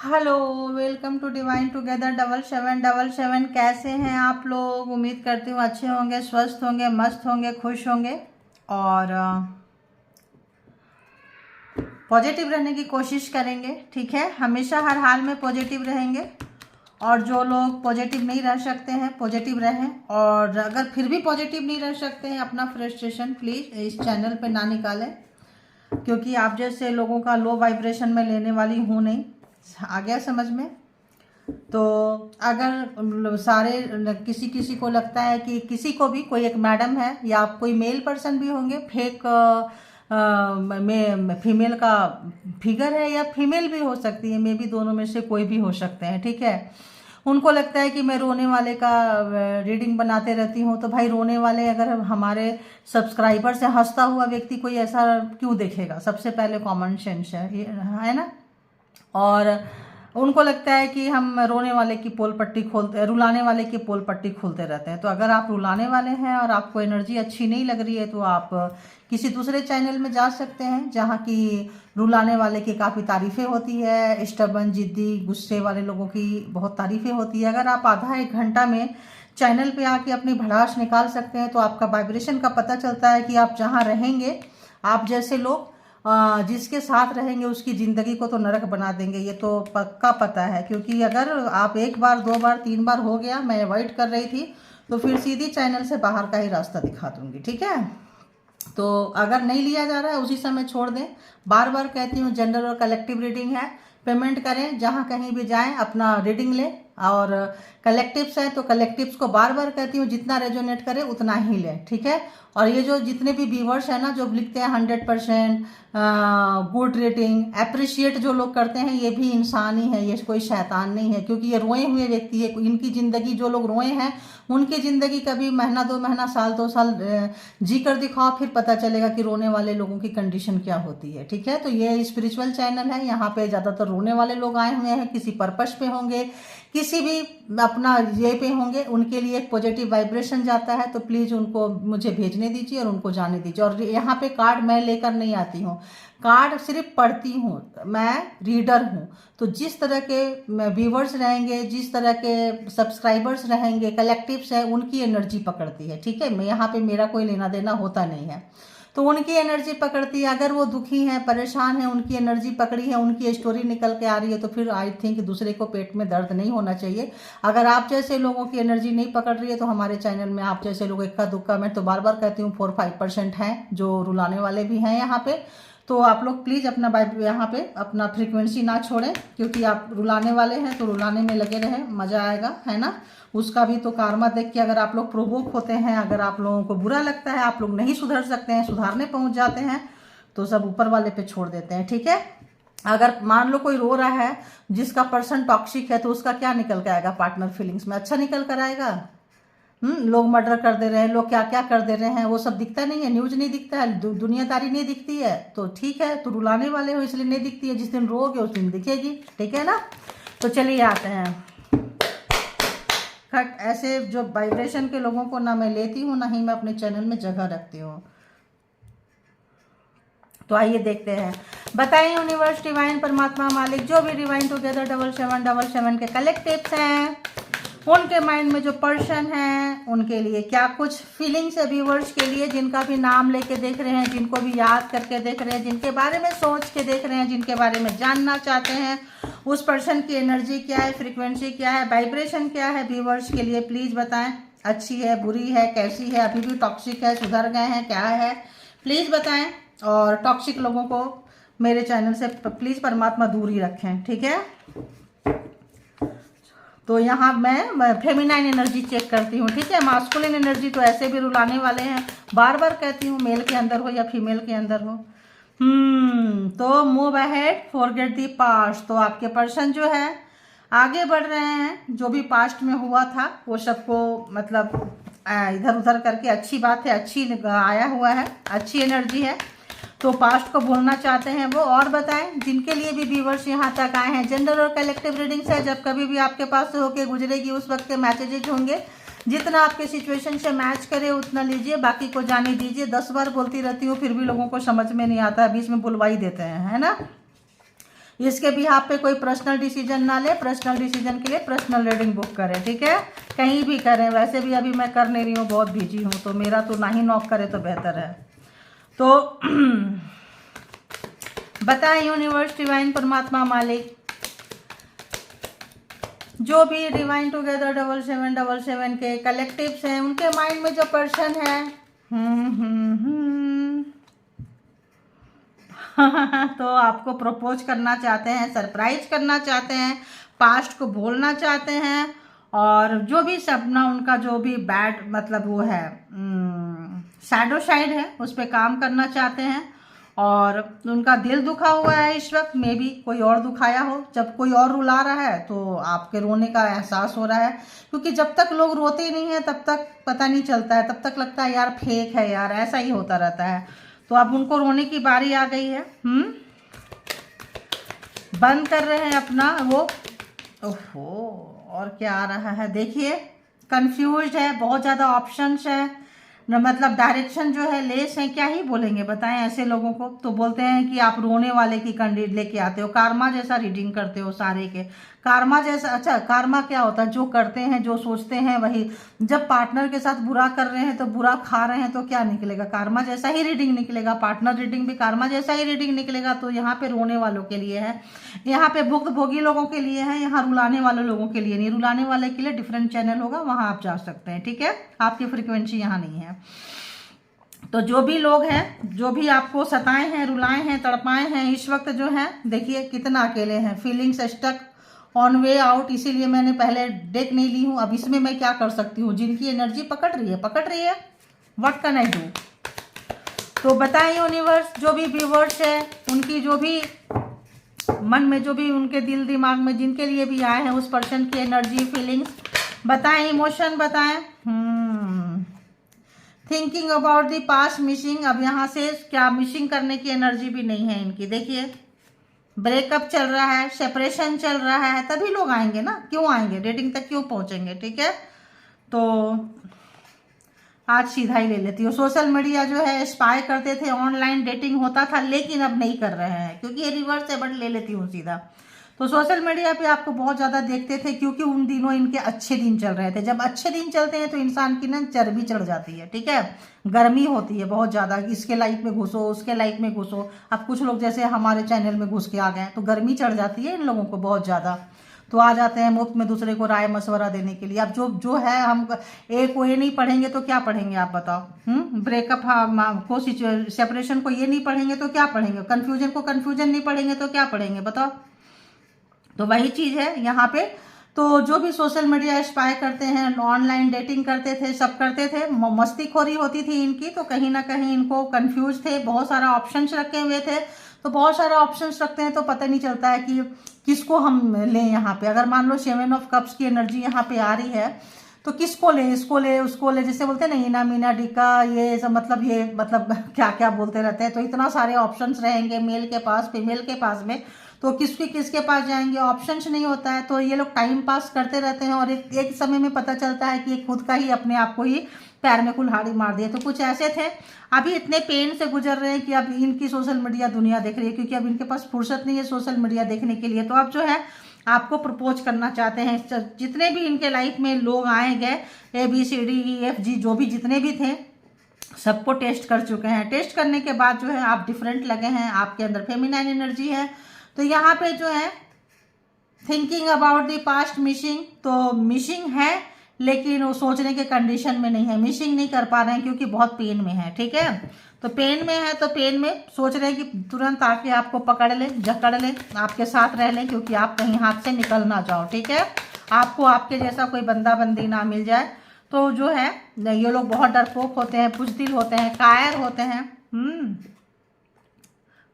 Hello, welcome to divine together 7777। कैसे हैं आप लोग? उम्मीद करती हूँ अच्छे होंगे, स्वस्थ होंगे, मस्त होंगे, खुश होंगे और पॉजिटिव रहने की कोशिश करेंगे। ठीक है, हमेशा हर हाल में पॉजिटिव रहेंगे। और जो लोग पॉजिटिव नहीं रह सकते हैं, पॉजिटिव रहें। और अगर फिर भी पॉजिटिव नहीं रह सकते हैं, अपना फ्रस्ट्रेशन प्लीज़ इस चैनल पे ना निकालें, क्योंकि आप जैसे लोगों का लो वाइब्रेशन में लेने वाली हूँ नहीं। आ गया समझ में? तो अगर सारे किसी किसी को लगता है कि किसी को भी कोई एक मैडम है या कोई मेल पर्सन भी होंगे, फेक में फीमेल का फिगर है या फीमेल भी हो सकती है, मे भी दोनों में से कोई भी हो सकते हैं। ठीक है, उनको लगता है कि मैं रोने वाले का रीडिंग बनाते रहती हूँ, तो भाई रोने वाले अगर हमारे सब्सक्राइबर से हंसता हुआ व्यक्ति कोई ऐसा क्यों देखेगा? सबसे पहले कॉमन सेंस है ना। और उनको लगता है कि हम रोने वाले की पोल पट्टी खोलते, रुलाने वाले की पोल पट्टी खोलते रहते हैं। तो अगर आप रुलाने वाले हैं और आपको एनर्जी अच्छी नहीं लग रही है, तो आप किसी दूसरे चैनल में जा सकते हैं जहाँ की रुलाने वाले की काफ़ी तारीफ़ें होती है, स्टबन जिद्दी गुस्से वाले लोगों की बहुत तारीफ़ें होती है। अगर आप आधा एक घंटा में चैनल पे आके अपनी भड़ास निकाल सकते हैं, तो आपका वाइब्रेशन का पता चलता है कि आप जहाँ रहेंगे, आप जैसे लोग जिसके साथ रहेंगे उसकी ज़िंदगी को तो नरक बना देंगे। ये तो पक्का पता है, क्योंकि अगर आप एक बार, दो बार, तीन बार हो गया, मैं अवॉइड कर रही थी, तो फिर सीधी चैनल से बाहर का ही रास्ता दिखा दूंगी। ठीक है, तो अगर नहीं लिया जा रहा है उसी समय छोड़ दें। बार बार कहती हूँ, जनरल और कलेक्टिव रीडिंग है, पेमेंट करें, जहाँ कहीं भी जाएं अपना रीडिंग लें। और कलेक्टिव्स है तो कलेक्टिव्स को बार बार कहती हूँ, जितना रेजोनेट करे उतना ही लें। ठीक है, और ये जो जितने भी व्यूवर्स हैं ना, जो लिखते हैं 100% गुड रेटिंग, अप्रिशिएट जो लोग करते हैं, ये भी इंसान ही है, ये कोई शैतान नहीं है, क्योंकि ये रोए हुए व्यक्ति है। इनकी ज़िंदगी, जो लोग रोए हैं उनकी ज़िंदगी कभी महीना, 2 महीना, साल, 2 साल जी कर दिखाओ, फिर पता चलेगा कि रोने वाले लोगों की कंडीशन क्या होती है। ठीक है, तो ये स्पिरिचुअल चैनल है, यहाँ पे ज़्यादातर रोने वाले लोग आए हुए हैं, किसी पर्पस पे होंगे, किसी भी अपना ये पे होंगे, उनके लिए एक पॉजिटिव वाइब्रेशन जाता है। तो प्लीज़ उनको मुझे भेजने दीजिए और उनको जाने दीजिए। और यहाँ पे कार्ड मैं लेकर नहीं आती हूँ, कार्ड सिर्फ पढ़ती हूँ, मैं रीडर हूँ। तो जिस तरह के व्यूवर्स रहेंगे, जिस तरह के सब्सक्राइबर्स रहेंगे, कलेक्टिव्स है, उनकी एनर्जी पकड़ती है। ठीक है, मैं यहाँ पे मेरा कोई लेना देना होता नहीं है, तो उनकी एनर्जी पकड़ती है। अगर वो दुखी हैं, परेशान हैं, उनकी एनर्जी पकड़ी है, उनकी स्टोरी निकल के आ रही है, तो फिर आई थिंक दूसरे को पेट में दर्द नहीं होना चाहिए। अगर आप जैसे लोगों की एनर्जी नहीं पकड़ रही है, तो हमारे चैनल में आप जैसे लोग इक्का दुक्का, मैं तो बार बार कहती हूँ 4-5% हैं जो रुलाने वाले भी हैं यहाँ पे। तो आप लोग प्लीज़ अपना यहाँ पे अपना फ्रीक्वेंसी ना छोड़ें, क्योंकि आप रुलाने वाले हैं तो रुलाने में लगे रहें, मज़ा आएगा, है ना। उसका भी तो कारमा देख के अगर आप लोग प्रोवोक होते हैं, अगर आप लोगों को बुरा लगता है, आप लोग नहीं सुधर सकते हैं, सुधारने पहुंच जाते हैं, तो सब ऊपर वाले पे छोड़ देते हैं। ठीक है, अगर मान लो कोई रो रहा है, जिसका पर्सन टॉक्सिक है, तो उसका क्या निकल के आएगा पार्टनर फीलिंग्स में? अच्छा निकल कर आएगा। लोग मर्डर कर दे रहे हैं, लोग क्या क्या कर दे रहे हैं, वो सब दिखता नहीं है, न्यूज नहीं दिखता है, दुनियादारी नहीं दिखती है। तो ठीक है, तो रुलाने वाले हो इसलिए नहीं दिखती है, जिस दिन रोगे उस दिन दिखेगी। ठीक है ना, तो चलिए आते हैं। खट ऐसे जो वाइब्रेशन के लोगों को ना मैं लेती हूँ, ना ही मैं अपने चैनल में जगह रखती हूँ। तो आइए देखते हैं, बताइए यूनिवर्स, डिवाइन, परमात्मा, मालिक, जो भी डिवाइन टुगेदर 7777 के कलेक्टिव्स हैं, उनके माइंड में जो पर्सन है, उनके लिए क्या कुछ फीलिंग्स है व्यूवर्स के लिए, जिनका भी नाम लेके देख रहे हैं, जिनको भी याद करके देख रहे हैं, जिनके बारे में सोच के देख रहे हैं, जिनके बारे में जानना चाहते हैं, उस पर्सन की एनर्जी क्या है, फ्रीक्वेंसी क्या है, वाइब्रेशन क्या है व्यूवर्स के लिए, प्लीज़ बताएं। अच्छी है, बुरी है, कैसी है, अभी भी टॉक्सिक है, सुधर गए हैं, क्या है, प्लीज़ बताएं। और टॉक्सिक लोगों को मेरे चैनल से प्लीज़ परमात्मा दूर ही रखें। ठीक है, तो यहाँ मैं फेमिनाइन एनर्जी चेक करती हूँ। ठीक है, मास्कुलिन एनर्जी तो ऐसे भी रुलाने वाले हैं, बार बार कहती हूँ, मेल के अंदर हो या फीमेल के अंदर हो। तो move ahead, forget the past. तो आपके पर्सन जो है आगे बढ़ रहे हैं, जो भी पास्ट में हुआ था वो सबको मतलब इधर उधर करके, अच्छी बात है, अच्छी आया हुआ है, अच्छी एनर्जी है, तो पास्ट को भूलना चाहते हैं वो। और बताएं, जिनके लिए भी व्यूवर्स यहाँ तक आए हैं, जनरल और कलेक्टिव रीडिंग्स है, जब कभी भी आपके पास से होके गुजरेगी उस वक्त के मैसेजेज होंगे, जितना आपके सिचुएशन से मैच करे उतना लीजिए, बाकी को जाने दीजिए। 10 बार बोलती रहती हूँ, फिर भी लोगों को समझ में नहीं आता है, बीच में बुलवा ही देते हैं, है ना। इसके भी आप पे कोई पर्सनल डिसीजन ना ले, पर्सनल डिसीजन के लिए पर्सनल रीडिंग बुक करें, ठीक है, कहीं भी करें। वैसे भी अभी मैं कर नहीं रही हूँ, बहुत बिजी हूँ, तो मेरा तो ना ही नॉक करे तो बेहतर है। तो बताएं यूनिवर्स, डिवाइन, परमात्मा, मालिक, जो भी डिवाइन टुगेदर 7777 के कलेक्टिव्स हैं, उनके माइंड में जो पर्सन है तो आपको प्रपोज करना चाहते हैं, सरप्राइज करना चाहते हैं, पास्ट को भूलना चाहते हैं, और जो भी सपना उनका, जो भी बैड मतलब वो है शैडो साइड है, उस पर काम करना चाहते हैं। और उनका दिल दुखा हुआ है इस वक्त, मे बी कोई और दुखाया हो। जब कोई और रुला रहा है तो आपके रोने का एहसास हो रहा है, क्योंकि जब तक लोग रोते नहीं हैं तब तक पता नहीं चलता है, तब तक लगता है यार फेक है यार, ऐसा ही होता रहता है। तो अब उनको रोने की बारी आ गई है। बंद कर रहे हैं अपना वो। ओहो, और क्या आ रहा है देखिए, कंफ्यूज्ड है, बहुत ज़्यादा ऑप्शंस है, मतलब डायरेक्शन जो है लेस है, क्या ही बोलेंगे बताएं ऐसे लोगों को। तो बोलते हैं कि आप रोने वाले की कैंडिडेट लेके आते हो, कार्मा जैसा रीडिंग करते हो सारे के, कार्मा जैसा। अच्छा, कार्मा क्या होता है? जो करते हैं, जो सोचते हैं वही। जब पार्टनर के साथ बुरा कर रहे हैं तो बुरा खा रहे हैं तो क्या निकलेगा? कार्मा जैसा ही रीडिंग निकलेगा, पार्टनर रीडिंग भी कार्मा जैसा ही रीडिंग निकलेगा। तो यहाँ पे रोने वालों के लिए है, यहाँ पे भुक्तभोगी लोगों के लिए है, यहाँ रुलाने वाले लोगों के लिए नहीं। रुलाने वाले के लिए डिफरेंट चैनल होगा, वहाँ आप जा सकते हैं, ठीक है, आपकी फ्रिक्वेंसी यहाँ नहीं है। तो जो भी लोग हैं, जो भी आपको सताए हैं, रुलाए हैं, तड़पाए हैं, इस वक्त जो है देखिए कितना अकेले हैं, feelings stuck on way out. इसीलिए मैंने पहले डेक नहीं ली हूँ। अब इसमें मैं क्या कर सकती हूँ? जिनकी एनर्जी पकड़ रही है, व्हाट कैन आई डू? तो बताएं यूनिवर्स, जो भी व्यूवर्स है उनकी जो भी मन में, जो भी उनके दिल दिमाग में, जिनके लिए भी आए हैं, उस पर्सन की एनर्जी, फीलिंग्स बताएं, इमोशन बताएं। Thinking about the past, missing. अब यहाँ से क्या मिसिंग करने की एनर्जी भी नहीं है इनकी। देखिए ब्रेकअप चल रहा है, सेपरेशन चल रहा है, तभी लोग आएंगे ना, क्यों आएंगे, डेटिंग तक क्यों पहुंचेंगे, ठीक है। तो आज सीधा ही ले लेती हूँ। सोशल मीडिया जो है स्पाई करते थे, ऑनलाइन डेटिंग होता था, लेकिन अब नहीं कर रहे हैं क्योंकि ये रिवर्स है, बट ले लेती हूँ सीधा। तो सोशल मीडिया पे आपको बहुत ज़्यादा देखते थे क्योंकि उन दिनों इनके अच्छे दिन चल रहे थे। जब अच्छे दिन चलते हैं तो इंसान की ना चर्बी चढ़ जाती है, ठीक है, गर्मी होती है बहुत ज़्यादा, इसके लाइफ में घुसो, उसके लाइफ में घुसो। अब कुछ लोग जैसे हमारे चैनल में घुस के आ गए तो गर्मी चढ़ जाती है इन लोगों को बहुत ज़्यादा, तो आ जाते हैं मुफ्त में दूसरे को राय मशवरा देने के लिए। अब जो है, हम एक को ये नहीं पढ़ेंगे तो क्या पढ़ेंगे आप बताओ? ब्रेकअप को, सेपरेशन को ये नहीं पढ़ेंगे तो क्या पढ़ेंगे? कन्फ्यूजन को कन्फ्यूजन नहीं पढ़ेंगे तो क्या पढ़ेंगे बताओ? तो वही चीज़ है यहाँ पे। तो जो भी सोशल मीडिया स्पाई करते हैं, ऑनलाइन डेटिंग करते थे, सब करते थे, मस्तीखोरी होती थी इनकी, तो कहीं ना कहीं इनको कंफ्यूज थे, बहुत सारा ऑप्शंस रखे हुए थे। तो बहुत सारा ऑप्शंस रखते हैं तो पता नहीं चलता है कि किसको हम लें यहाँ पे। अगर मान लो 7 ऑफ कप्स की एनर्जी यहाँ पे आ रही है तो किसको ले, इसको ले, उसको ले, जैसे बोलते हैं ना इना मीना डिका, ये सब मतलब, ये मतलब क्या क्या बोलते रहते हैं। तो इतना सारे ऑप्शंस रहेंगे मेल के पास, फीमेल के पास में, तो किसके पास जाएंगे? ऑप्शंस नहीं होता है, तो ये लोग टाइम पास करते रहते हैं और एक समय में पता चलता है कि खुद का ही अपने आप को ही पैर में कुल्हाड़ी मार दिया। तो कुछ ऐसे थे, अभी इतने पेन से गुजर रहे हैं कि अब इनकी सोशल मीडिया दुनिया देख रही है, क्योंकि अब इनके पास फुर्सत नहीं है सोशल मीडिया देखने के लिए। तो अब जो है आपको प्रपोज करना चाहते हैं। जितने भी इनके लाइफ में लोग आए गए, ABCDEFG जो भी जितने भी थे, सबको टेस्ट कर चुके हैं। टेस्ट करने के बाद जो है आप डिफरेंट लगे हैं, आपके अंदर फेमिनाइन एनर्जी है। तो यहाँ पे जो है thinking about the past, missing, तो मिसिंग है लेकिन वो सोचने के कंडीशन में नहीं है, मिसिंग नहीं कर पा रहे हैं क्योंकि बहुत पेन में है, ठीक है। तो पेन में है, तो पेन में सोच रहे हैं कि तुरंत आके आपको पकड़ ले, जकड़ ले, आपके साथ रह लें, क्योंकि आप कहीं हाथ से निकल ना जाओ, ठीक है। आपको आपके जैसा कोई बंदा बंदी ना मिल जाए। तो जो है ये लोग बहुत डरपोक होते हैं, बुज़दिल होते हैं, कायर होते हैं।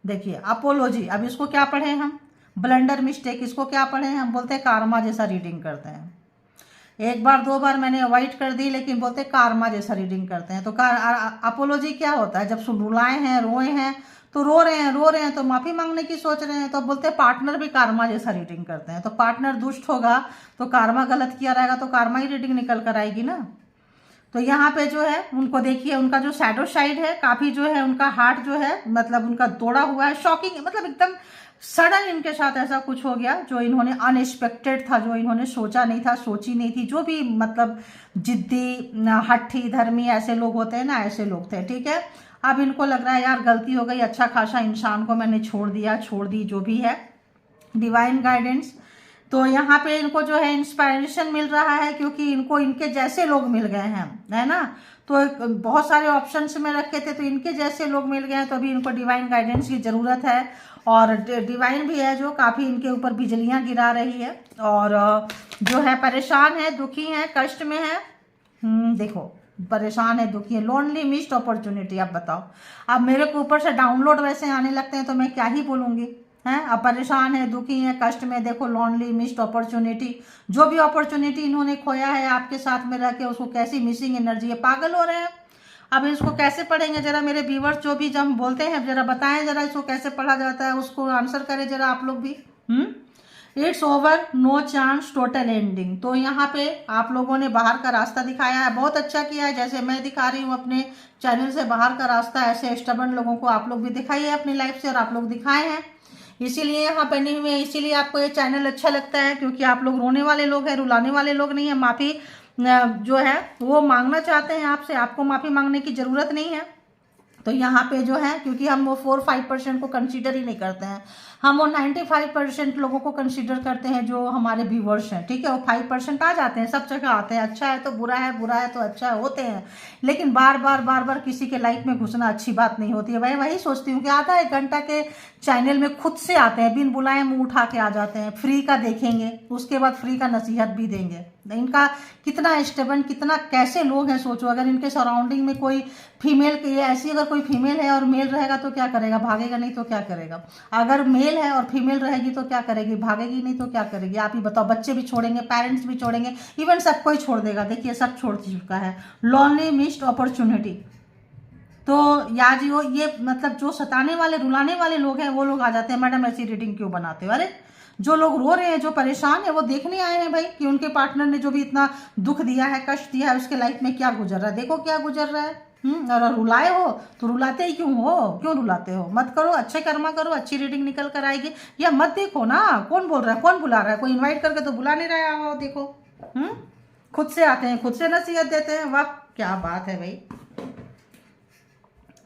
देखिए अपोलॉजी, अब इसको क्या पढ़े हम? ब्लंडर, मिस्टेक, इसको क्या पढ़े हम? बोलते हैं कार्मा जैसा रीडिंग करते हैं। एक बार दो बार मैंने अवॉइड कर दी, लेकिन बोलते कार्मा जैसा रीडिंग करते हैं। तो अपोलॉजी क्या होता है? जब रुलाए हैं, रोए हैं, तो रो रहे हैं तो माफ़ी मांगने की सोच रहे हैं, तो बोलते हैं पार्टनर भी कार्मा जैसा रीडिंग करते हैं। तो पार्टनर दुष्ट होगा तो कार्मा गलत किया रहेगा तो कार्मा ही रीडिंग निकल कर आएगी ना। तो यहाँ पे जो है उनको देखिए, उनका जो शैडो साइड है काफ़ी जो है, उनका हार्ट जो है मतलब उनका तोड़ा हुआ है, शॉकिंग, मतलब एकदम सडन इनके साथ ऐसा कुछ हो गया जो इन्होंने अनएक्सपेक्टेड था, जो इन्होंने सोचा नहीं था, सोची नहीं थी। जो भी मतलब जिद्दी, हट्ठी, धर्मी ऐसे लोग होते हैं ना, ऐसे लोग थे, ठीक है। अब इनको लग रहा है यार गलती हो गई, अच्छा खासा इंसान को मैंने छोड़ दिया, छोड़ दी, जो भी है डिवाइन गाइडेंस। तो यहाँ पे इनको जो है इंस्पायरेशन मिल रहा है, क्योंकि इनको इनके जैसे लोग मिल गए हैं, है ना। तो बहुत सारे ऑप्शंस में रखे थे, तो इनके जैसे लोग मिल गए हैं, तो अभी इनको डिवाइन गाइडेंस की ज़रूरत है। और डिवाइन भी है जो काफ़ी इनके ऊपर बिजलियाँ गिरा रही है, और जो है परेशान है, दुखी है, कष्ट में है। देखो परेशान है, दुखी है, लोनली, मिस्ड अपॉर्चुनिटी। अब बताओ, अब मेरे को ऊपर से डाउनलोड वैसे आने लगते हैं तो मैं क्या ही बोलूँगी, हैं। अब परेशान है, दुखी है, कष्ट में, देखो लॉन्ली, मिस्ड अपॉर्चुनिटी। जो भी अपॉर्चुनिटी इन्होंने खोया है आपके साथ में रह के, उसको कैसी मिसिंग एनर्जी है, पागल हो रहे हैं। अब इसको कैसे पढ़ेंगे जरा मेरे व्यूअर्स, जो भी जब बोलते हैं जरा बताएं, जरा इसको कैसे पढ़ा जाता है, उसको आंसर करें जरा आप लोग भी। It's over, no chance, total ending. तो यहाँ पे आप लोगों ने बाहर का रास्ता दिखाया है, बहुत अच्छा किया है। जैसे मैं दिखा रही हूँ अपने चैनल से बाहर का रास्ता, ऐसे स्टबर्न लोगों को आप लोग भी दिखाइए अपनी लाइफ से, और आप लोग दिखाए हैं, इसीलिए यहाँ बने हुए हैं, इसीलिए आपको ये चैनल अच्छा लगता है, क्योंकि आप लोग रोने वाले लोग हैं, रुलाने वाले लोग नहीं है। माफ़ी जो है वो मांगना चाहते हैं आपसे, आपको माफ़ी मांगने की ज़रूरत नहीं है। तो यहाँ पे जो है, क्योंकि हम वो 4-5% को कंसीडर ही नहीं करते हैं, हम वो 95% लोगों को कंसीडर करते हैं जो हमारे व्यूवर्स हैं, ठीक है। वो 5% आ जाते हैं, सब जगह आते हैं, अच्छा है तो बुरा है, बुरा है तो अच्छा है, होते हैं। लेकिन बार बार किसी के लाइफ में घुसना अच्छी बात नहीं होती है। भाई वही सोचती हूँ कि आधा 1 घंटा के चैनल में खुद से आते हैं, बिन बुलाए मुंह उठा के आ जाते हैं, फ्री का देखेंगे, उसके बाद फ्री का नसीहत भी देंगे। इनका कितना स्टेबल, कितना कैसे लोग हैं, सोचो। अगर इनके सराउंडिंग में कोई फीमेल की ऐसी, अगर कोई फीमेल है और मेल रहेगा तो क्या करेगा, भागेगा नहीं तो क्या करेगा। अगर मेल है और फीमेल रहेगी तो क्या करेगी, भागेगी नहीं तो क्या करेगी, आप ही बताओ। बच्चे भी छोड़ेंगे, पेरेंट्स भी छोड़ेंगे, इवन सबको ही छोड़ देगा। देखिए सब छोड़ चुका है, लॉन्ली, मिस्ड अपॉर्चुनिटी। तो या जी वो ये मतलब जो सताने वाले, रुलाने वाले लोग हैं, वो लोग आ जाते हैं, मैडम ऐसी रीडिंग क्यों बनाते हो। अरे जो लोग रो रहे हैं, जो परेशान है, वो देखने आए हैं भाई कि उनके पार्टनर ने जो भी इतना दुख दिया है, कष्ट दिया है, उसके लाइफ में क्या गुजर रहा है, देखो क्या गुजर रहा है। और रुलाए हो तो रुलाते ही क्यों हो, क्यों रुलाते हो। मत करो, अच्छे कर्मा करो, अच्छी रीडिंग निकल कर आएगी। या मत देखो ना, कौन बोल रहा है, कौन बुला रहा है, कोई इन्वाइट करके तो बुला नहीं रहा है। देखो खुद से आते हैं, खुद से नसीहत देते हैं, वाह क्या बात है भाई।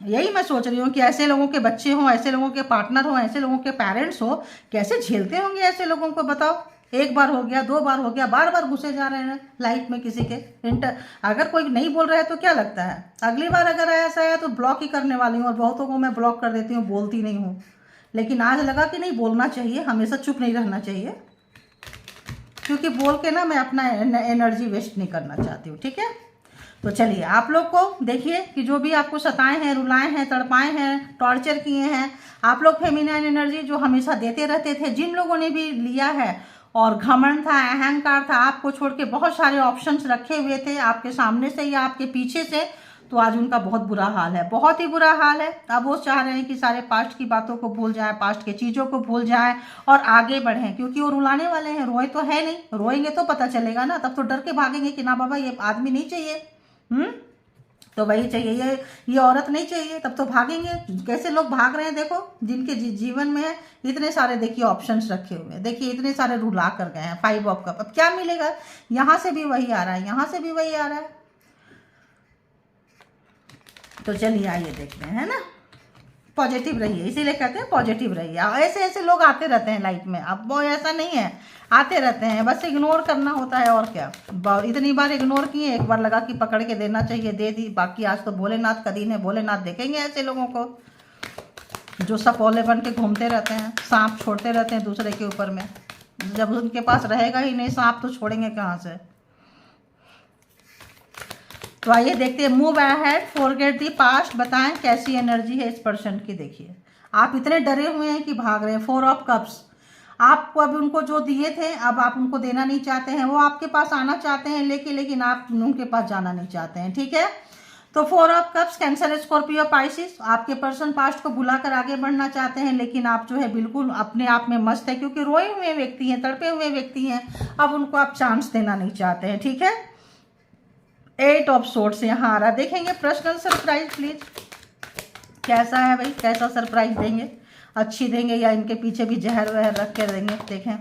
यही मैं सोच रही हूँ कि ऐसे लोगों के बच्चे हों, ऐसे लोगों के पार्टनर हों, ऐसे लोगों के पेरेंट्स हो, कैसे झेलते होंगे ऐसे लोगों को, बताओ। 1 बार हो गया, 2 बार हो गया, बार बार घुसे जा रहे हैं लाइफ में किसी के। अगर कोई नहीं बोल रहा है तो क्या लगता है, अगली बार अगर ऐसा है तो ब्लॉक ही करने वाली हूँ। और बहुतों को मैं ब्लॉक कर देती हूँ, बोलती नहीं हूँ। लेकिन आज लगा कि नहीं, बोलना चाहिए, हमेशा चुप नहीं रहना चाहिए, क्योंकि बोल के ना मैं अपना एनर्जी वेस्ट नहीं करना चाहती हूँ, ठीक है। तो चलिए आप लोग को देखिए कि जो भी आपको सताए हैं, रुलाए हैं, तड़पाए हैं, टॉर्चर किए हैं, आप लोग फेमिनाइन एनर्जी जो हमेशा देते रहते थे, जिन लोगों ने भी लिया है, और घमंड था, अहंकार था, आपको छोड़ के बहुत सारे ऑप्शंस रखे हुए थे आपके सामने से या आपके पीछे से, तो आज उनका बहुत बुरा हाल है, बहुत ही बुरा हाल है। अब वो चाह रहे हैं कि सारे पास्ट की बातों को भूल जाएं, पास्ट के चीज़ों को भूल जाएं और आगे बढ़ें, क्योंकि वो रुलाने वाले हैं। रोए तो है नहीं, रोएंगे तो पता चलेगा ना, तब तो डर के भागेंगे कि ना बाबा ये आदमी नहीं चाहिए, तो वही चाहिए, ये औरत नहीं चाहिए, तब तो भागेंगे। कैसे लोग भाग रहे हैं देखो, जिनके जीवन में है इतने सारे, देखिए ऑप्शंस रखे हुए हैं, देखिए इतने सारे रुला कर गए हैं। 5 ऑफ कप, अब क्या मिलेगा, यहाँ से भी वही आ रहा है, यहाँ से भी वही आ रहा है। तो चलिए आइए देखते हैं, है ना। पॉजिटिव रहिए, इसीलिए कहते हैं पॉजिटिव रहिए। ऐसे ऐसे लोग आते रहते हैं लाइफ में, अब वो ऐसा नहीं है, आते रहते हैं, बस इग्नोर करना होता है, और क्या। इतनी बार इग्नोर किए, एक बार लगा कि पकड़ के देना चाहिए, दे दी। बाकी आज तो भोलेनाथ का दिन है, भोलेनाथ देखेंगे ऐसे लोगों को जो सपोले बन के घूमते रहते हैं, सांप छोड़ते रहते हैं दूसरे के ऊपर में। जब उनके पास रहेगा ही नहीं सांप, तो छोड़ेंगे कहाँ से। तो आइए देखते हैं, move ahead, forget the past. बताएं कैसी एनर्जी है इस पर्सन की। देखिए आप इतने डरे हुए हैं कि भाग रहे हैं। 4 ऑफ कप्स, आपको अभी उनको जो दिए थे अब आप उनको देना नहीं चाहते हैं, वो आपके पास आना चाहते हैं लेकिन आप उनके पास जाना नहीं चाहते हैं, ठीक है। तो 4 of cups, cancer, Scorpio, Pisces, आपके पर्सन पास्ट को भुलाकर आगे बढ़ना चाहते हैं, लेकिन आप जो है बिल्कुल अपने आप में मस्त है, क्योंकि रोए हुए व्यक्ति हैं, तड़पे हुए व्यक्ति हैं, अब उनको आप चांस देना नहीं चाहते हैं, ठीक है। 8 ऑफ सोर्ट्स यहाँ आ रहा है। देखेंगे पर्सनल सरप्राइज प्लीज, कैसा है भाई, कैसा सरप्राइज देंगे। अच्छी देंगे या इनके पीछे भी जहर वहर रख के देंगे। देखें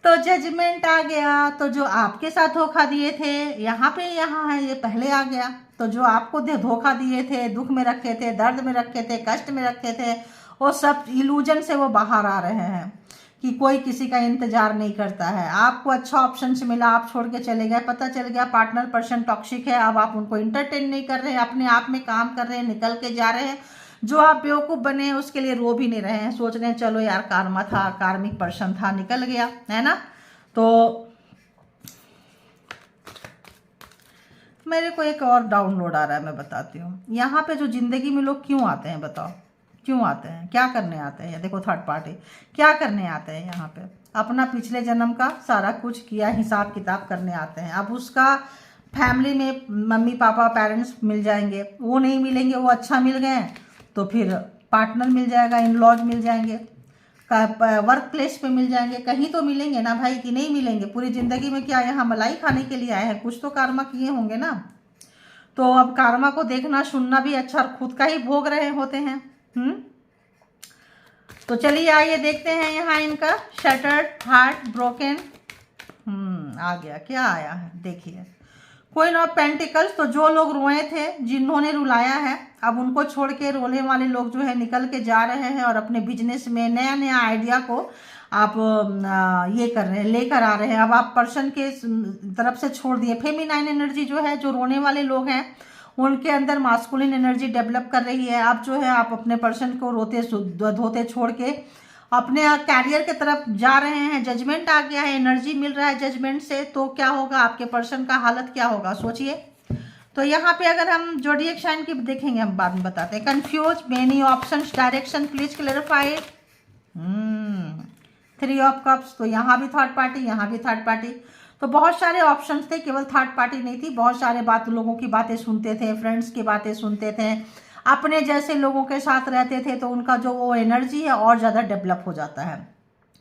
तो जजमेंट आ गया। तो जो आपके साथ धोखा दिए थे यहाँ है, ये पहले आ गया। तो जो आपको धोखा दिए थे, दुख में रखे थे, दर्द में रखे थे, कष्ट में रखे थे, वो सब इल्यूजन से वो बाहर आ रहे हैं कि कोई किसी का इंतजार नहीं करता है। आपको अच्छा ऑप्शन मिला, आप छोड़ के चले गए, पता चल गया पार्टनर पर्सन टॉक्सिक है। अब आप उनको इंटरटेन नहीं कर रहे हैं, अपने आप में काम कर रहे हैं, निकल के जा रहे हैं। जो आप बेवकूफ़ बने हैं उसके लिए रो भी नहीं रहे हैं, सोच रहे हैं चलो यार कार्मा था, कार्मिक पर्सन था, निकल गया, है ना। तो मेरे को एक और डाउनलोड आ रहा है, मैं बताती हूँ। यहाँ पे जो जिंदगी में लोग क्यों आते हैं, बताओ क्यों आते हैं, क्या करने आते हैं। देखो थर्ड पार्टी क्या करने आते हैं यहाँ पे, अपना पिछले जन्म का सारा कुछ किया हिसाब किताब करने आते हैं। अब उसका फैमिली में मम्मी पापा पेरेंट्स मिल जाएंगे, वो नहीं मिलेंगे, वो अच्छा मिल गए तो फिर पार्टनर मिल जाएगा, इन लॉज मिल जाएंगे, वर्क प्लेस पे मिल जाएंगे, कहीं तो मिलेंगे ना भाई, कि नहीं मिलेंगे। पूरी जिंदगी में क्या यहाँ मलाई खाने के लिए आए हैं, कुछ तो कर्मा किए होंगे ना। तो अब कर्मा को देखना सुनना भी अच्छा, और खुद का ही भोग रहे होते हैं। तो चलिए आइए देखते हैं यहाँ इनका शटर्ड हार्ट ब्रोकन आ गया। क्या आया है देखिए, क्वीन ऑफ पेंटिकल्स। तो जो लोग रोए थे, जिन्होंने रुलाया है, अब उनको छोड़ के रोने वाले लोग जो है निकल के जा रहे हैं और अपने बिजनेस में नया नया आइडिया को आप ये कर रहे हैं, लेकर आ रहे हैं। अब आप पर्सन के तरफ से छोड़ दिए। फेमिनाइन एनर्जी जो है, जो रोने वाले लोग हैं उनके अंदर मास्कुलिन एनर्जी डेवलप कर रही है। आप जो है आप अपने पर्सन को रोते धोते छोड़ के अपने कैरियर के तरफ जा रहे हैं। जजमेंट आ गया है, एनर्जी मिल रहा है जजमेंट से। तो क्या होगा, आपके पर्सन का हालत क्या होगा सोचिए। तो यहाँ पे अगर हम जोडिएक साइन की देखेंगे, हम बाद में बताते हैं। Confuse, many options, direction, please clarify. 3 of cups. तो यहाँ भी थर्ड पार्टी, यहाँ भी थर्ड पार्टी। तो बहुत सारे ऑप्शंस थे, केवल थर्ड पार्टी नहीं थी। बहुत सारे लोगों की बातें सुनते थे, फ्रेंड्स की बातें सुनते थे, अपने जैसे लोगों के साथ रहते थे। तो उनका जो वो एनर्जी है और ज़्यादा डेवलप हो जाता है।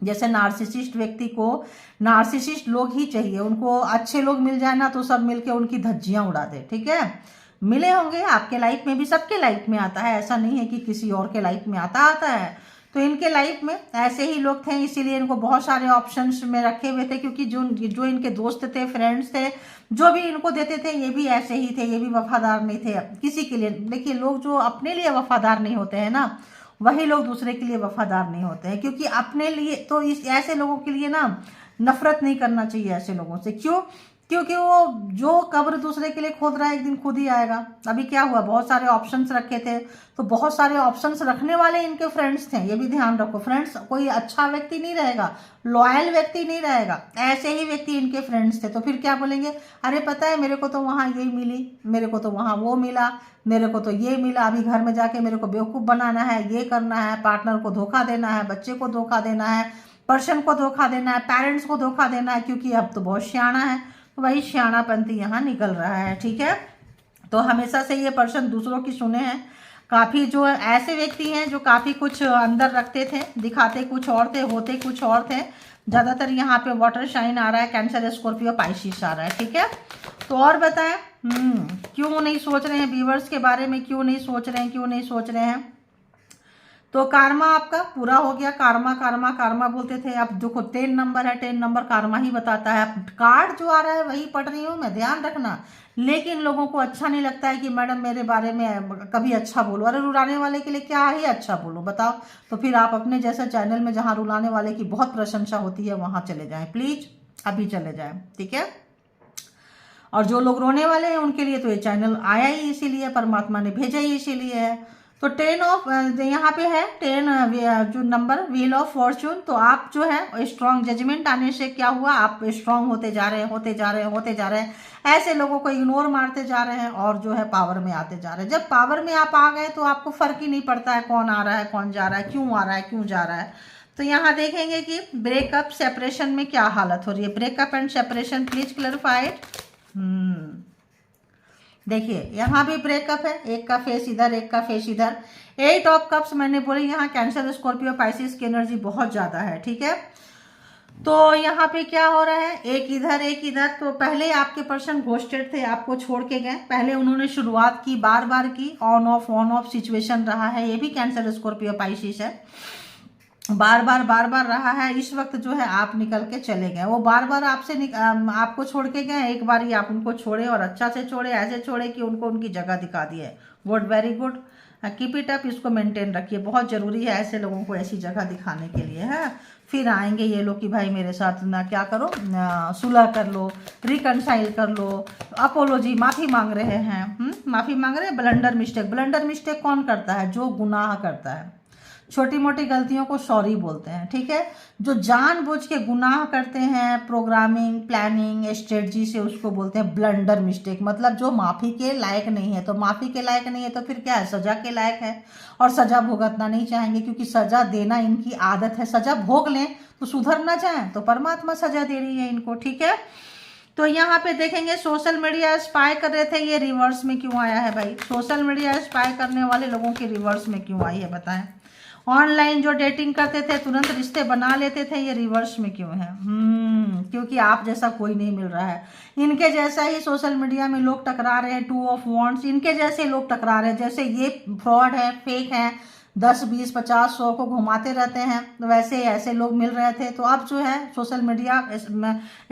जैसे नार्सिसिस्ट व्यक्ति को नार्सिसिस्ट लोग ही चाहिए, उनको अच्छे लोग मिल जाए ना तो सब मिलके उनकी धज्जियां उड़ा दे। ठीक है, मिले होंगे आपके लाइफ में भी, सबके लाइफ में आता है, ऐसा नहीं है कि किसी और के लाइफ में आता है। तो इनके लाइफ में ऐसे ही लोग थे, इसीलिए इनको बहुत सारे ऑप्शंस में रखे हुए थे, क्योंकि जो इनके दोस्त थे, फ्रेंड्स थे, जो भी इनको देते थे ये भी ऐसे ही थे, ये भी वफादार नहीं थे किसी के लिए। देखिए, लोग जो अपने लिए वफादार नहीं होते हैं ना, वही लोग दूसरे के लिए वफादार नहीं होते हैं। क्योंकि अपने लिए तो इस ऐसे लोगों के लिए ना नफरत नहीं करना चाहिए ऐसे लोगों से। क्यों? क्योंकि वो जो कब्र दूसरे के लिए खोद रहा है एक दिन खुद ही आएगा। अभी क्या हुआ, बहुत सारे ऑप्शंस रखे थे, तो बहुत सारे ऑप्शंस रखने वाले इनके फ्रेंड्स थे। ये भी ध्यान रखो, फ्रेंड्स कोई अच्छा व्यक्ति नहीं रहेगा, लॉयल व्यक्ति नहीं रहेगा, ऐसे ही व्यक्ति इनके फ्रेंड्स थे। तो फिर क्या बोलेंगे, अरे पता है मेरे को तो वहाँ ये मिली, मेरे को तो वहाँ वो मिला, मेरे को तो ये मिला, अभी घर में जाके मेरे को बेवकूफ़ बनाना है, ये करना है, पार्टनर को धोखा देना है, बच्चे को धोखा देना है, पर्सन को धोखा देना है, पेरेंट्स को धोखा देना है, क्योंकि अब तो बहुत सियाना है। तो वही सियानापंथी यहाँ निकल रहा है। ठीक है, तो हमेशा से ये पर्सन दूसरों की सुने हैं। काफ़ी जो ऐसे व्यक्ति हैं जो काफ़ी कुछ अंदर रखते थे, दिखाते कुछ और थे, होते कुछ और थे। ज़्यादातर यहाँ पे वाटर साइन आ रहा है, कैंसर, स्कॉर्पियो, पाइसिस आ रहा है। ठीक है, तो और बताएं क्यों नहीं सोच रहे हैं व्यूअर्स के बारे में, क्यों नहीं सोच रहे हैं, क्यों नहीं सोच रहे हैं। तो कार्मा आपका पूरा हो गया। कार्मा कार्मा कार्मा बोलते थे, अब देखो 10 नंबर है, 10 नंबर कार्मा ही बताता है। कार्ड जो आ रहा है वही पढ़ रही हूँ मैं, ध्यान रखना। लेकिन लोगों को अच्छा नहीं लगता है कि मैडम मेरे बारे में कभी अच्छा बोलो। अरे रुलाने वाले के लिए क्या ही अच्छा बोलो बताओ। तो फिर आप अपने जैसा चैनल में जहाँ रुलाने वाले की बहुत प्रशंसा होती है वहाँ चले जाएं, प्लीज अभी चले जाएं। ठीक है, और जो लोग रोने वाले हैं उनके लिए तो ये चैनल आया ही इसीलिए, परमात्मा ने भेजा ही इसीलिए है। तो 10 ऑफ यहाँ पे है 10 जो नंबर व्हील ऑफ फॉर्चून। तो आप जो है स्ट्रॉन्ग जजमेंट आने से क्या हुआ, आप स्ट्रॉन्ग होते जा रहे हैं, होते जा रहे हैं, होते जा रहे हैं। ऐसे लोगों को इग्नोर मारते जा रहे हैं और जो है पावर में आते जा रहे हैं। जब पावर में आप आ गए तो आपको फर्क ही नहीं पड़ता है कौन आ रहा है, कौन जा रहा है, क्यों आ रहा है, क्यों जा रहा है। तो यहाँ देखेंगे कि ब्रेकअप सेपरेशन में क्या हालत हो रही है। Breakup and separation please clarified. देखिए यहाँ भी ब्रेकअप है, एक का फेस इधर, एक का फेस इधर। 8 ऑफ कप्स मैंने बोले, यहाँ कैंसर, स्कॉर्पियो, पाइसिस की एनर्जी बहुत ज़्यादा है। ठीक है, तो यहाँ पे क्या हो रहा है, एक इधर एक इधर। तो पहले आपके पर्सन घोस्टेड थे, आपको छोड़ के गए। पहले उन्होंने शुरुआत की, बार बार की, ऑन ऑफ सिचुएशन रहा है। ये भी कैंसर स्कॉर्पियो पाइसिस है, बार बार रहा है। इस वक्त जो है आप निकल के चले गए, वो बार बार आपको छोड़ के गए। एक बार ही आप उनको छोड़े और अच्छा से छोड़े, ऐसे छोड़े कि उनको उनकी जगह दिखा दिए। Good, very good, keep it up. इसको मेंटेन रखिए, बहुत जरूरी है ऐसे लोगों को ऐसी जगह दिखाने के लिए है। फिर आएंगे ये लोग कि भाई मेरे साथ ना क्या करो, सुलह कर लो, रिकनसाइल कर लो, अपोलॉजी, माफ़ी मांग रहे हैं। माफ़ी मांग रहे हैं। ब्लंडर मिस्टेक कौन करता है? जो गुनाह करता है, छोटी मोटी गलतियों को सॉरी बोलते हैं, ठीक है। जो जानबूझ के गुनाह करते हैं प्रोग्रामिंग, प्लानिंग, स्ट्रेटजी से, उसको बोलते हैं ब्लंडर मिस्टेक। मतलब जो माफ़ी के लायक नहीं है। तो माफ़ी के लायक नहीं है तो फिर क्या है? सज़ा के लायक है, और सज़ा भुगतना नहीं चाहेंगे, क्योंकि सज़ा देना इनकी आदत है। सज़ा भोग लें तो सुधर ना जाए, तो परमात्मा सज़ा दे रही है इनको, ठीक है। तो यहाँ पे देखेंगे सोशल मीडिया स्पाई कर रहे थे, ये रिवर्स में क्यों आया है भाई? सोशल मीडिया स्पाई करने वाले लोगों की रिवर्स में क्यों आई है बताएं? ऑनलाइन जो डेटिंग करते थे, तुरंत रिश्ते बना लेते थे, ये रिवर्स में क्यों है? क्योंकि आप जैसा कोई नहीं मिल रहा है। इनके जैसा ही सोशल मीडिया में लोग टकरा रहे हैं, 2 ऑफ वांड्स, इनके जैसे लोग टकरा रहे हैं। जैसे ये फ्रॉड है, फेक है, 10, 20, 50, 100 को घुमाते रहते हैं, तो वैसे ऐसे लोग मिल रहे थे। तो अब जो है सोशल मीडिया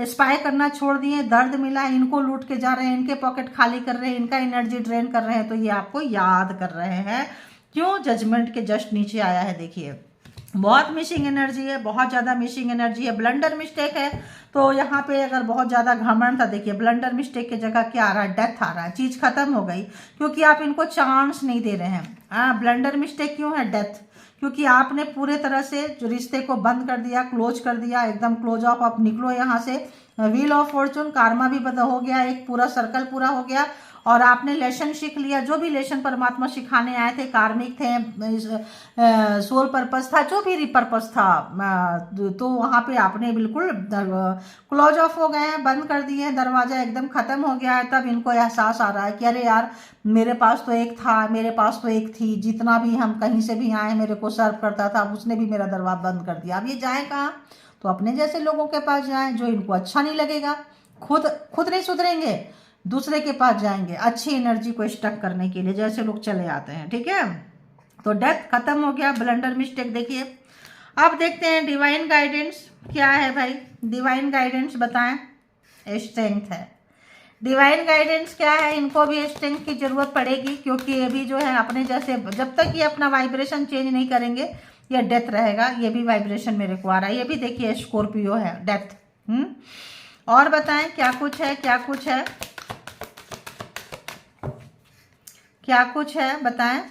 स्पाई करना छोड़ दिए, दर्द मिला है, इनको लूट के जा रहे हैं, इनके पॉकेट खाली कर रहे हैं, इनका एनर्जी ड्रेन कर रहे हैं, तो ये आपको याद कर रहे हैं। क्यों? जजमेंट के जस्ट नीचे आया है, देखिए बहुत मिसिंग एनर्जी है, बहुत ज़्यादा मिसिंग एनर्जी है। ब्लंडर मिस्टेक है, तो यहाँ पे अगर बहुत ज़्यादा घमंड था, देखिए ब्लंडर मिस्टेक की जगह क्या आ रहा है? डेथ आ रहा है। चीज़ खत्म हो गई, क्योंकि आप इनको चांस नहीं दे रहे हैं। ब्लंडर मिस्टेक क्यों है? डेथ, क्योंकि आपने पूरे तरह से जो रिश्ते को बंद कर दिया, क्लोज कर दिया, एकदम क्लोज ऑफ। आप निकलो यहाँ से। व्हील ऑफ फॉर्चून, कार्मा भी बदल हो गया, एक पूरा सर्कल पूरा हो गया, और आपने लेसन सीख लिया। जो भी लेसन परमात्मा सिखाने आए थे, कार्मिक थे, सोल पर्पस था, जो भी पर्पस था, तो वहाँ पे आपने बिल्कुल क्लोज ऑफ हो गए हैं, बंद कर दिए हैं, दरवाजा एकदम खत्म हो गया है। तब इनको एहसास आ रहा है कि अरे यार, मेरे पास तो एक था, मेरे पास तो एक थी, जितना भी हम कहीं से भी आए मेरे को सर्व करता था, उसने भी मेरा दरवाजा बंद कर दिया। अब ये जाए कहाँ? तो अपने जैसे लोगों के पास जाएं, जो इनको अच्छा नहीं लगेगा। खुद नहीं सुधरेंगे, दूसरे के पास जाएंगे अच्छी एनर्जी को स्टक करने के लिए, जैसे लोग चले आते हैं, ठीक है। तो डेथ खत्म हो गया, ब्लंडर मिस्टेक देखिए। अब देखते हैं डिवाइन गाइडेंस क्या है भाई। डिवाइन गाइडेंस बताएं। स्ट्रेंथ है। डिवाइन गाइडेंस क्या है? इनको भी स्ट्रेंथ की जरूरत पड़ेगी, क्योंकि ये भी जो है अपने जैसे, जब तक ये अपना वाइब्रेशन चेंज नहीं करेंगे, ये डेथ रहेगा। ये भी वाइब्रेशन मेरे को आ रहा है। ये भी देखिए स्कॉर्पियो है, डेथ। और बताएं क्या कुछ है, क्या कुछ है, क्या कुछ है बताएं।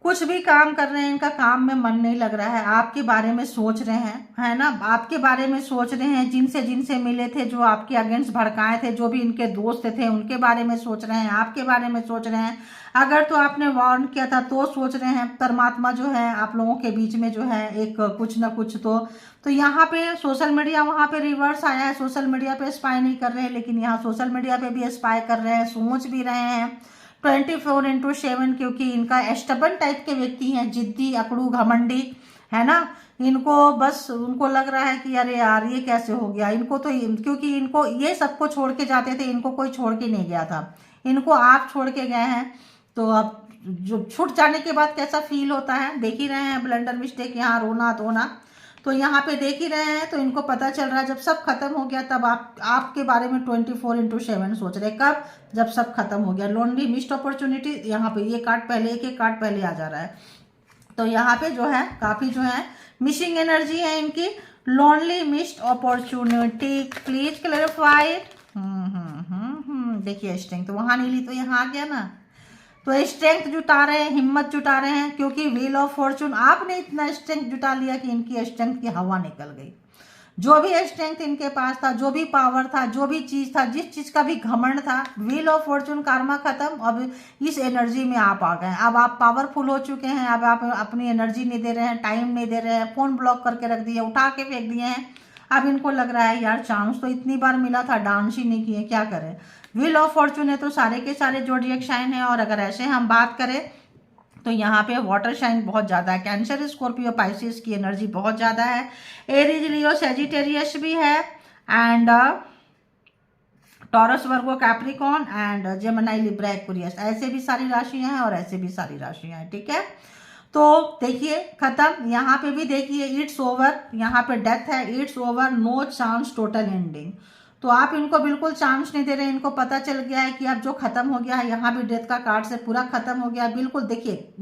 कुछ भी काम कर रहे हैं, इनका काम में मन नहीं लग रहा है। आपके बारे में सोच रहे हैं, है ना, आपके बारे में सोच रहे हैं। जिनसे मिले थे, जो आपके अगेंस्ट भड़काए थे, जो भी इनके दोस्त थे, उनके बारे में सोच रहे हैं, आपके बारे में सोच रहे हैं। अगर तो आपने वार्न किया था तो सोच रहे हैं। परमात्मा जो है आप लोगों के बीच में जो है एक कुछ ना कुछ तो यहाँ पे सोशल मीडिया, वहाँ पे रिवर्स आया है। सोशल मीडिया पे स्पाई नहीं कर रहे हैं, लेकिन यहाँ सोशल मीडिया पे भी स्पाई कर रहे हैं, सोच भी रहे हैं 24/7, क्योंकि इनका स्टबन टाइप के व्यक्ति हैं, जिद्दी, अकड़ू, घमंडी, है ना। इनको बस, उनको लग रहा है कि अरे यार ये कैसे हो गया। इनको तो, क्योंकि इनको ये सबको छोड़ के जाते थे, इनको कोई छोड़ के नहीं गया था, इनको आप छोड़ के गए हैं। तो अब जो छूट जाने के बाद कैसा फील होता है देख ही रहे हैं। ब्लंडर मिस्टेक, यहाँ रोना धोना, तो यहाँ पे देख ही रहे हैं। तो इनको पता चल रहा है जब सब खत्म हो गया, तब आपके बारे में 24/7 सोच रहे। कब? जब सब खत्म हो गया। लोनली, मिस्ड अपॉर्चुनिटी, यहाँ पे ये कार्ड पहले, एक कार्ड पहले आ जा रहा है। तो यहाँ पे जो है काफी जो है मिसिंग एनर्जी है इनकी। Lonely, missed opportunity, please clarify. देखिए स्ट्रेंथ तो वहां नहीं ली, तो यहाँ आ गया ना। तो स्ट्रेंथ जुटा रहे हैं, हिम्मत जुटा रहे हैं, क्योंकि व्हील ऑफ फॉर्चून, आपने इतना स्ट्रेंथ जुटा लिया कि इनकी स्ट्रेंथ की हवा निकल गई। जो भी स्ट्रेंथ इनके पास था, जो भी पावर था, जो भी चीज था, जिस चीज का भी घमंड था, व्हील ऑफ फॉर्चून, कार्मा खत्म। अब इस एनर्जी में आप आ गए। अब आप पावरफुल हो चुके हैं। अब आप अपनी एनर्जी नहीं दे रहे हैं, टाइम नहीं दे रहे हैं, फोन ब्लॉक करके रख दिए, उठा के फेंक दिए हैं। अब इनको लग रहा है यार चांस तो इतनी बार मिला था, डांस ही नहीं किए, क्या करें। व्हील ऑफ फॉर्चून है तो सारे के सारे जोडिएक साइन है। और अगर ऐसे हम बात करें तो यहाँ पे वाटर साइन बहुत ज़्यादा है, कैंसर, स्कॉर्पियो, पाइसिस की एनर्जी बहुत ज़्यादा है, एरीज, लियो, सेजिटेरियस भी है, and taurus, Virgo, Capricorn and Gemini, Libra, Aquarius, ऐसे भी सारी राशियां हैं और ऐसे भी सारी राशियां हैं, ठीक है। तो देखिए खत्म, यहाँ पे भी देखिए इट्स ओवर, यहाँ पे डेथ है, it's over, no chance, total ending. तो आप इनको बिल्कुल चांस नहीं दे रहे, इनको पता चल गया है कि अब जो खत्म हो गया है, यहाँ भी डेथ का कार्ड से पूरा खत्म हो गया है, बिल्कुल। देखिए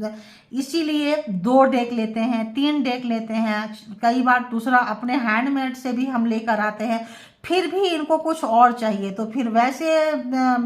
इसीलिए 2 डेक लेते हैं, 3 डेक लेते हैं, कई बार दूसरा अपने हैंडमेड से भी हम लेकर आते हैं, फिर भी इनको कुछ और चाहिए, तो फिर वैसे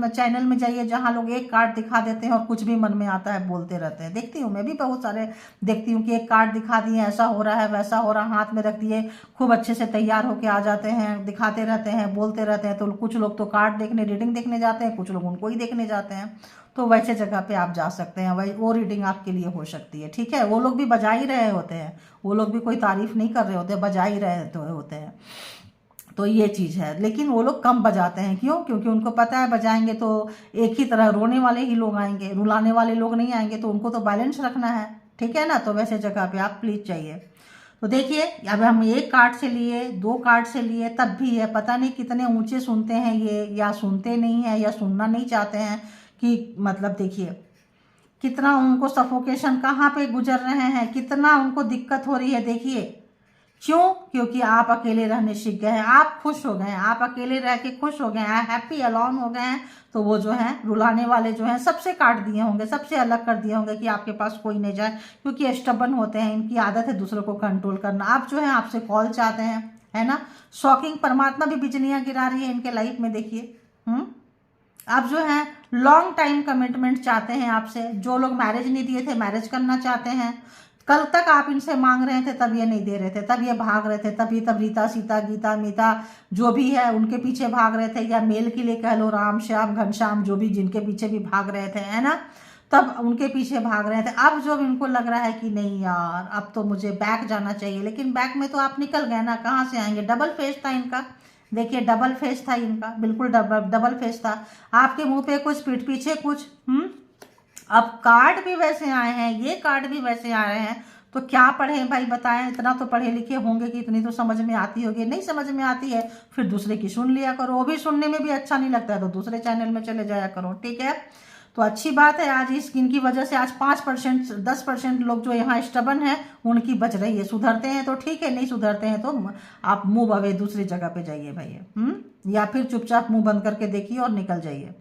चैनल में जाइए जहाँ लोग एक कार्ड दिखा देते हैं और कुछ भी मन में आता है बोलते रहते हैं। देखती हूँ मैं भी बहुत सारे, देखती हूँ कि एक कार्ड दिखा दिए, ऐसा हो रहा है वैसा हो रहा है, हाथ में रख दिए, खूब अच्छे से तैयार होके आ जाते हैं, दिखाते रहते हैं, बोलते रहते हैं। तो कुछ लोग तो कार्ड देखने, रीडिंग देखने जाते हैं, कुछ लोग उनको ही देखने जाते हैं। तो वैसे जगह पे आप जा सकते हैं, वही वो रीडिंग आपके लिए हो सकती है, ठीक है। वो लोग भी बजा ही रहे होते हैं, वो लोग भी कोई तारीफ नहीं कर रहे होते, बजा ही रहे होते हैं। तो ये चीज़ है, लेकिन वो लोग कम बजाते हैं, क्यों? क्योंकि उनको पता है बजाएंगे तो एक ही तरह रोने वाले ही लोग आएंगे, रुलाने वाले लोग नहीं आएंगे, तो उनको तो बैलेंस रखना है, ठीक है ना। तो वैसे जगह पे आप प्लीज चाहिए। तो देखिए अब हम 1 कार्ड से लिए, 2 कार्ड से लिए, तब भी है, पता नहीं कितने ऊंचे सुनते हैं ये, या सुनते नहीं है, या सुनना नहीं चाहते हैं, कि मतलब देखिए कितना उनको सफोकेशन कहाँ पे गुजर रहे हैं, कितना उनको दिक्कत हो रही है। देखिए क्यों? क्योंकि आप अकेले रहने सीख गए हैं, आप खुश हो गए हैं, आप अकेले रह के खुश हो गए हैं, हैप्पी अलोन हो गए हैं। तो वो जो है रुलाने वाले जो हैं सबसे काट दिए होंगे, सबसे अलग कर दिए होंगे कि आपके पास कोई नहीं जाए, क्योंकि स्टबन होते हैं, इनकी आदत है दूसरों को कंट्रोल करना। आप जो है आपसे कॉल चाहते हैं, है ना। शॉकिंग, परमात्मा भी बिजलियां गिरा रही है इनके लाइफ में, देखिए। आप जो है लॉन्ग टाइम कमिटमेंट चाहते हैं आपसे, जो लोग मैरिज नहीं दिए थे मैरिज करना चाहते हैं। कल तक आप इनसे मांग रहे थे, तब ये नहीं दे रहे थे, तब ये भाग रहे थे, तब रीता, सीता, गीता, मीता जो भी है उनके पीछे भाग रहे थे, या मेल के लिए कह लो, राम, श्याम, घनश्याम, जो भी जिनके पीछे भी भाग रहे थे, है ना, तब उनके पीछे भाग रहे थे। अब जो इनको लग रहा है कि नहीं यार अब तो मुझे बैक जाना चाहिए, लेकिन बैक में तो आप निकल गए ना, कहाँ से आएंगे? डबल फेस था इनका, देखिए डबल फेस था इनका, बिल्कुल डबल फेस था। आपके मुंह पे कुछ, पीठ पीछे कुछ। अब कार्ड भी वैसे आए हैं, ये कार्ड भी वैसे आ रहे हैं, तो क्या पढ़े भाई बताएं? इतना तो पढ़े लिखे होंगे कि इतनी तो समझ में आती होगी, नहीं समझ में आती है फिर दूसरे की सुन लिया करो, वो भी सुनने में भी अच्छा नहीं लगता है तो दूसरे चैनल में चले जाया करो, ठीक है। तो अच्छी बात है, आज इस इनकी वजह से आज 5% 10% लोग जो यहाँ स्टबन है उनकी बच रही है। सुधरते हैं तो ठीक है, नहीं सुधरते हैं तो आप मूव अवे, दूसरी जगह पे जाइए भैया, या फिर चुपचाप मुंह बंद करके देखिए और निकल जाइए।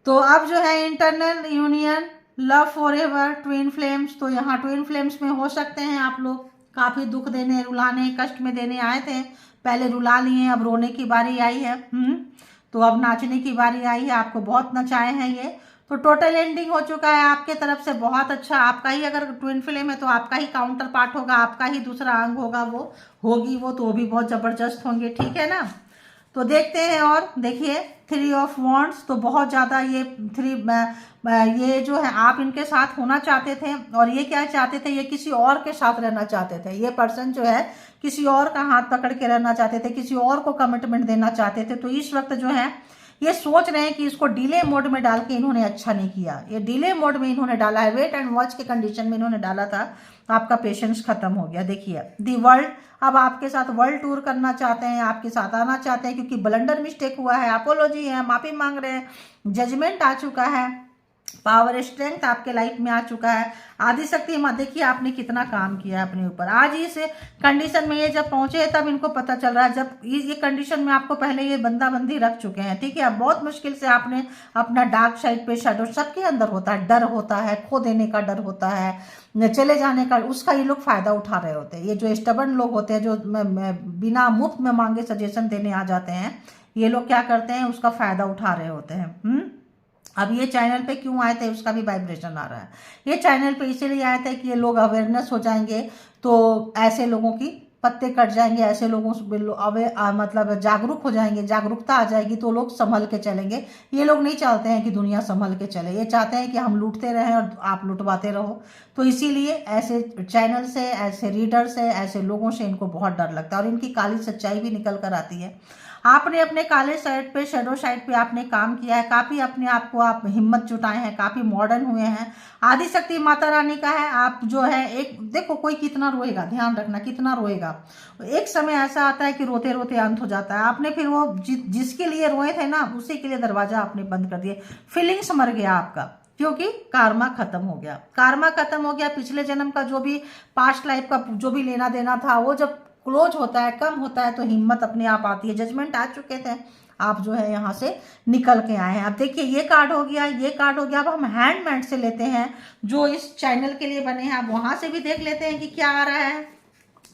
तो अब जो है internal union, love for ever, twin flames, तो यहाँ ट्विन फ्लेम्स में हो सकते हैं आप लोग काफी दुख देने, रुलाने, कष्ट में देने आए थे, पहले रुला लिए, अब रोने की बारी आई है, तो अब नाचने की बारी आई है, आपको बहुत नचाए हैं ये। तो टोटल एंडिंग हो चुका है आपके तरफ से, बहुत अच्छा। आपका ही अगर ट्विन फ्लेम है तो आपका ही काउंटर पार्ट होगा, आपका ही दूसरा अंग होगा, वो होगी वो, तो भी बहुत जबरदस्त होंगे, ठीक है ना। तो देखते हैं, और देखिए 3 ऑफ वॉन्ड्स, तो बहुत ज़्यादा ये जो है आप इनके साथ होना चाहते थे, और ये क्या चाहते थे, ये किसी और के साथ रहना चाहते थे। ये पर्सन जो है किसी और का हाथ पकड़ के रहना चाहते थे, किसी और को कमिटमेंट देना चाहते थे। तो इस वक्त जो है ये सोच रहे हैं कि इसको डिले मोड में डाल के इन्होंने अच्छा नहीं किया, ये डिले मोड में इन्होंने डाला है, वेट एंड वॉच के कंडीशन में इन्होंने डाला था, तो आपका पेशेंस खत्म हो गया। देखिए दी वर्ल्ड, अब आपके साथ वर्ल्ड टूर करना चाहते हैं, आपके साथ आना चाहते हैं, क्योंकि ब्लंडर मिस्टेक हुआ है, अपोलॉजी है, माफी मांग रहे हैं, जजमेंट आ चुका है, पावर स्ट्रेंथ आपके लाइफ में आ चुका है, आदि शक्ति माँ। देखिए आपने कितना काम किया है अपने ऊपर, आज इस कंडीशन में ये जब पहुंचे तब इनको पता चल रहा है, जब ये कंडीशन में आपको पहले ये बंदी रख चुके हैं, ठीक है। अब बहुत मुश्किल से आपने अपना डार्क साइड पे, शैडो सबके अंदर होता है, डर होता है, खो देने का डर होता है, चले जाने का, उसका ये लोग फायदा उठा रहे होते हैं। ये जो स्टबर्न लोग होते हैं, जो बिना मुफ्त में मांगे सजेशन देने आ जाते हैं, ये लोग क्या करते हैं, उसका फायदा उठा रहे होते हैं। अब ये चैनल पे क्यों आए थे, उसका भी वाइब्रेशन आ रहा है। ये चैनल पे इसीलिए आए थे कि ये लोग अवेयरनेस हो जाएंगे, तो ऐसे लोगों की पत्ते कट जाएंगे, ऐसे लोगों से मतलब जागरूक हो जाएंगे, जागरूकता आ जाएगी, तो लोग संभल के चलेंगे। ये लोग नहीं चाहते हैं कि दुनिया संभल के चले, ये चाहते हैं कि हम लूटते रहें और आप लुटवाते रहो। तो इसीलिए ऐसे चैनल से, ऐसे रीडर से, ऐसे लोगों से इनको बहुत डर लगता है, और इनकी काली सच्चाई भी निकल कर आती है। आपने अपने काले साइड पे, शैडो साइड पे आपने काम किया है, काफ़ी अपने आप को आप हिम्मत जुटाए हैं, काफ़ी मॉडर्न हुए हैं। आदिशक्ति माता रानी का है, आप जो है एक देखो, कोई कितना रोएगा, ध्यान रखना कितना रोएगा, एक समय ऐसा आता है कि रोते रोते अंत हो जाता है। आपने फिर वो जिसके लिए रोए थे ना, उसी के लिए दरवाजा आपने बंद कर दिया, फीलिंग्स मर गया आपका, क्योंकि कार्मा खत्म हो गया, कार्मा खत्म हो गया। पिछले जन्म का जो भी पास्ट लाइफ का जो भी लेना देना था, वो जब क्लोज होता है, कम होता है, तो हिम्मत अपने आप आती है। जजमेंट आ चुके थे, आप जो है यहाँ से निकल के आए हैं। अब देखिए ये कार्ड हो गया, ये कार्ड हो गया। अब हम हैंडमेड से लेते हैं जो इस चैनल के लिए बने हैं, अब वहां से भी देख लेते हैं कि क्या आ रहा है।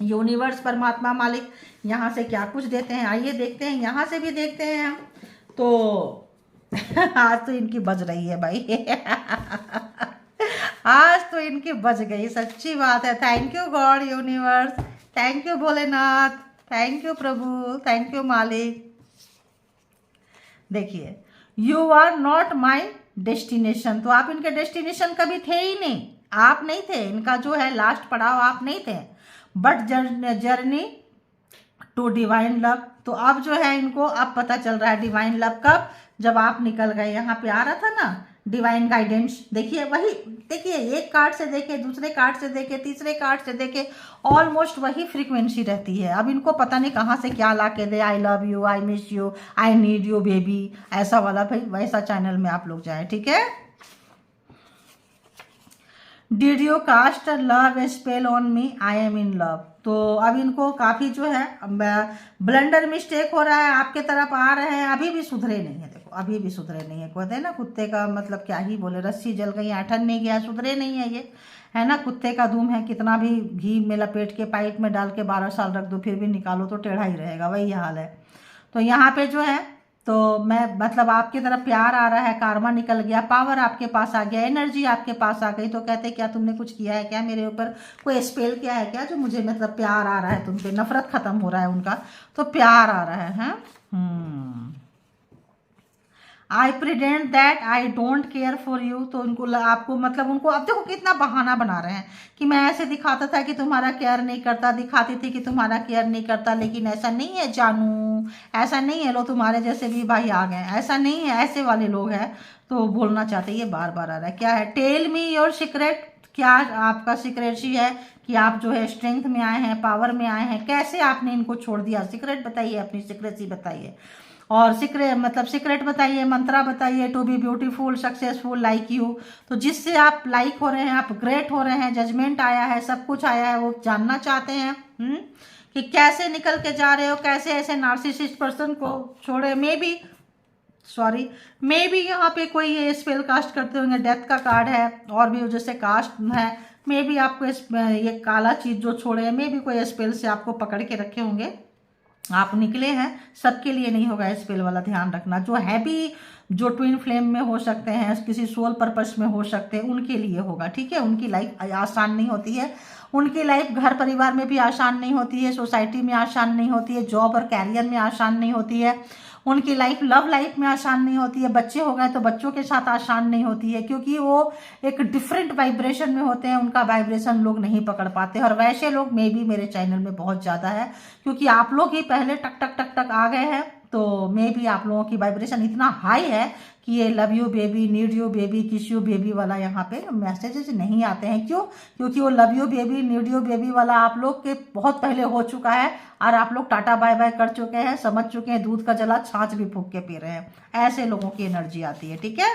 यूनिवर्स, परमात्मा, मालिक यहाँ से क्या कुछ देते हैं, आइए देखते हैं, यहाँ से भी देखते हैं हम। तो आज तो इनकी बज रही है भाई आज तो इनकी बज गई, सच्ची बात है। Thank you God, universe, thank you Bholenath, thank you Prabhu, thank you मालिक। देखिए, you are not my destination, तो आप इनके डेस्टिनेशन कभी थे ही नहीं, आप नहीं थे, इनका जो है लास्ट पड़ाव आप नहीं थे, but journey to divine love. तो अब जो है इनको अब पता चल रहा है डिवाइन लव कब, जब आप निकल गए। यहाँ पे आ रहा था ना डिवाइन गाइडेंस, देखिए वही, देखिए एक कार्ड से देखे, दूसरे कार्ड से देखे, तीसरे कार्ड से देखे, ऑलमोस्ट वही फ्रीक्वेंसी रहती है। अब इनको पता नहीं कहाँ से क्या ला के दे, I love you, I miss you, I need you baby, ऐसा वाला भाई वैसा चैनल में आप लोग जाए, ठीक है। Did you cast love spell on me, I am in love. तो अब इनको काफ़ी जो है ब्लंडर मिस्टेक हो रहा है, आपके तरफ आ रहे हैं, अभी भी सुधरे नहीं है। देखो अभी भी सुधरे नहीं है, कहते हैं ना कुत्ते का मतलब क्या ही बोले, रस्सी जल गई आठन नहीं गया, सुधरे नहीं है ये, है ना। कुत्ते का दूम है, कितना भी घी में लपेट के पाइप में डाल के 12 साल रख दो, फिर भी निकालो तो टेढ़ा ही रहेगा, वही हाल है। तो यहाँ पे जो है, तो मैं मतलब आपकी तरफ प्यार आ रहा है, कार्मा निकल गया, पावर आपके पास आ गया, एनर्जी आपके पास आ गई। तो कहते क्या तुमने कुछ किया है क्या मेरे ऊपर, कोई स्पेल किया है क्या, जो मुझे मतलब प्यार आ रहा है तुम पे, नफरत खत्म हो रहा है उनका, तो प्यार आ रहा है। आई pretend that I don't care for you. तो उनको आपको मतलब उनको, अब देखो कितना बहाना बना रहे हैं कि मैं ऐसे दिखाता था कि तुम्हारा केयर नहीं करता, दिखाती थी कि तुम्हारा केयर नहीं करता, लेकिन ऐसा नहीं है जानू, ऐसा नहीं है, लो तुम्हारे जैसे भी भाई आ गए, ऐसा नहीं है, ऐसे वाले लोग हैं। तो बोलना चाहते ये बार बार आ रहा है, क्या है, टेल मी योर सीक्रेट, क्या आपका सीक्रेसी है कि आप जो है स्ट्रेंथ में आए हैं, पावर में आए हैं, कैसे आपने इनको छोड़ दिया, सीक्रेट बताइए, अपनी सीक्रेसी बताइए, और सीक्रेट बताइए, मंत्रा बताइए, to be beautiful, successful, like you. तो जिससे आप लाइक हो रहे हैं, आप ग्रेट हो रहे हैं, जजमेंट आया है, सब कुछ आया है, वो जानना चाहते हैं कि कैसे निकल के जा रहे हो, कैसे ऐसे नार्सिसिस्ट पर्सन को छोड़े। मे बी यहाँ पे कोई ये स्पेल कास्ट करते होंगे, डेथ का कार्ड है, और भी जैसे कास्ट है, मे बी आपको ये काला चीज जो छोड़े हैं, मे बी कोई स्पेल से आपको पकड़ के रखे होंगे, आप निकले हैं। सबके लिए नहीं होगा स्पेल वाला, ध्यान रखना। जो है भी, जो ट्विन फ्लेम में हो सकते हैं, किसी सोल पर्पस में हो सकते हैं, उनके लिए होगा, ठीक है। उनकी लाइफ आसान नहीं होती है, उनकी लाइफ घर परिवार में भी आसान नहीं होती है, सोसाइटी में आसान नहीं होती है, जॉब और कैरियर में आसान नहीं होती है, उनकी लाइफ लव लाइफ में आसान नहीं होती है, बच्चे हो गए तो बच्चों के साथ आसान नहीं होती है, क्योंकि वो एक डिफरेंट वाइब्रेशन में होते हैं, उनका वाइब्रेशन लोग नहीं पकड़ पाते। और वैसे लोग मे बी मेरे चैनल में बहुत ज़्यादा है, क्योंकि आप लोग ही पहले टक टक टक टक आ गए हैं, तो मे बी आप लोगों की वाइब्रेशन इतना हाई है कि ये love you baby, need you baby, किस यू बेबी वाला यहाँ पे मैसेजेस नहीं आते हैं। क्यों? क्योंकि वो love you baby, need you baby वाला आप लोग के बहुत पहले हो चुका है, और आप लोग टाटा बाय बाय कर चुके हैं, समझ चुके हैं, दूध का जला छाछ भी फूंक के पी रहे हैं, ऐसे लोगों की एनर्जी आती है, ठीक है।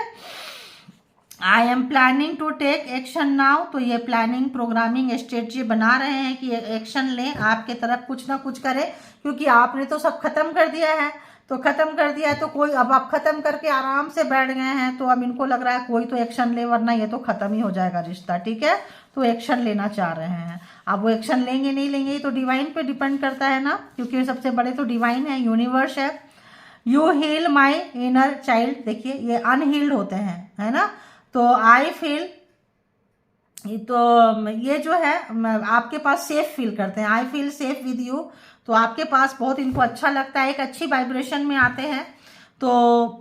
I am planning to take action now. तो ये प्लानिंग, प्रोग्रामिंग, स्ट्रेटजी बना रहे हैं कि एक्शन लें, आपके तरफ कुछ ना कुछ करें, क्योंकि आपने तो सब खत्म कर दिया है। तो खत्म कर दिया है तो कोई, अब आप खत्म करके आराम से बैठ गए हैं, तो अब इनको लग रहा है कोई तो एक्शन ले, वरना ये तो खत्म ही हो जाएगा रिश्ता, ठीक है। तो एक्शन लेना चाह रहे हैं। अब वो एक्शन लेंगे नहीं लेंगे तो डिवाइन पे डिपेंड करता है ना, क्योंकि सबसे बड़े तो डिवाइन है, यूनिवर्स है। You heal my inner child, देखिए ये अनहील्ड होते हैं, है ना। तो आई फील, तो ये जो है आपके पास सेफ फील करते हैं, I feel safe with you. तो आपके पास बहुत इनको अच्छा लगता है, एक अच्छी वाइब्रेशन में आते हैं। तो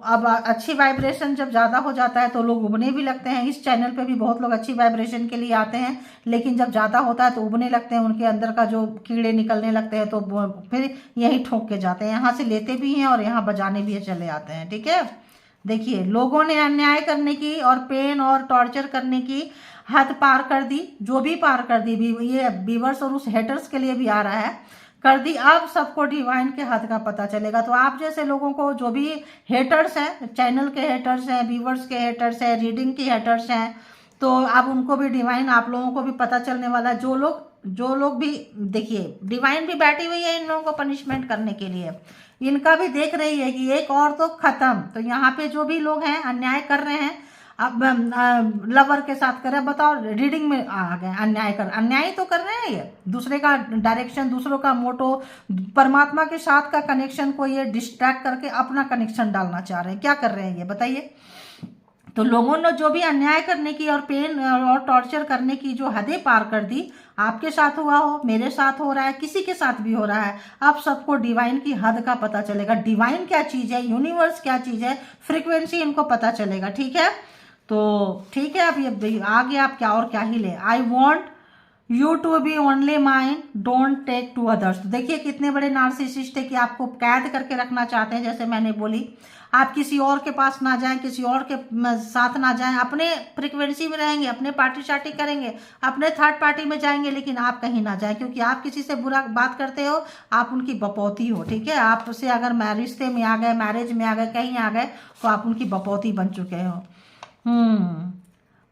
अब अच्छी वाइब्रेशन जब ज़्यादा हो जाता है तो लोग उबने भी लगते हैं। इस चैनल पे भी बहुत लोग अच्छी वाइब्रेशन के लिए आते हैं, लेकिन जब ज़्यादा होता है तो उबने लगते हैं, उनके अंदर का जो कीड़े निकलने लगते हैं, तो फिर यहीं ठोक के जाते हैं। यहाँ से लेते भी हैं और यहाँ बजाने भी चले आते हैं। ठीक है, देखिए लोगों ने अन्याय करने की और पेन और टॉर्चर करने की हद पार कर दी, जो भी पार कर दी, ये व्यूअर्स और उस हेटर्स के लिए भी आ रहा है, कर दी। अब सबको डिवाइन के हद का पता चलेगा। तो आप जैसे लोगों को, जो भी हेटर्स हैं, चैनल के हेटर्स हैं, व्यूअर्स के हेटर्स हैं, रीडिंग के हेटर्स हैं, तो अब उनको भी डिवाइन, आप लोगों को भी पता चलने वाला है। जो लोग भी, देखिए डिवाइन भी बैठी हुई है इन लोगों को पनिशमेंट करने के लिए, इनका भी देख रही है कि एक और तो खत्म। तो यहाँ पे जो भी लोग हैं अन्याय कर रहे हैं, अब लवर के साथ कर रहे हैं, बताओ रीडिंग में आ गए अन्याय तो कर रहे हैं। ये दूसरे का डायरेक्शन, दूसरों का मोटो, परमात्मा के साथ का कनेक्शन को ये डिस्ट्रैक्ट करके अपना कनेक्शन डालना चाह रहे हैं। क्या कर रहे हैं ये बताइए। तो लोगों ने जो भी अन्याय करने की और पेन और टॉर्चर करने की जो हदें पार कर दी, आपके साथ हुआ हो, मेरे साथ हो रहा है, किसी के साथ भी हो रहा है, अब सबको डिवाइन की हद का पता चलेगा। डिवाइन क्या चीज है, यूनिवर्स क्या चीज है, फ्रीक्वेंसी इनको पता चलेगा। ठीक है, तो ठीक है, अब ये आगे आप क्या और क्या ही ले। I want you to be only mine, don't take to others. तो देखिए कितने बड़े नार्सिसिस्ट है कि आपको कैद करके रखना चाहते हैं। जैसे मैंने बोली, आप किसी और के पास ना जाएं, किसी और के साथ ना जाएं, अपने फ्रिक्वेंसी में रहेंगे, अपने पार्टी शार्टी करेंगे, अपने थर्ड पार्टी में जाएंगे, लेकिन आप कहीं ना जाएं, क्योंकि आप किसी से बुरा बात करते हो, आप उनकी बपौती हो। ठीक है, आपसे अगर रिश्ते में आ गए, मैरिज में आ गए, कहीं आ गए, तो आप उनकी बपौती बन चुके हो।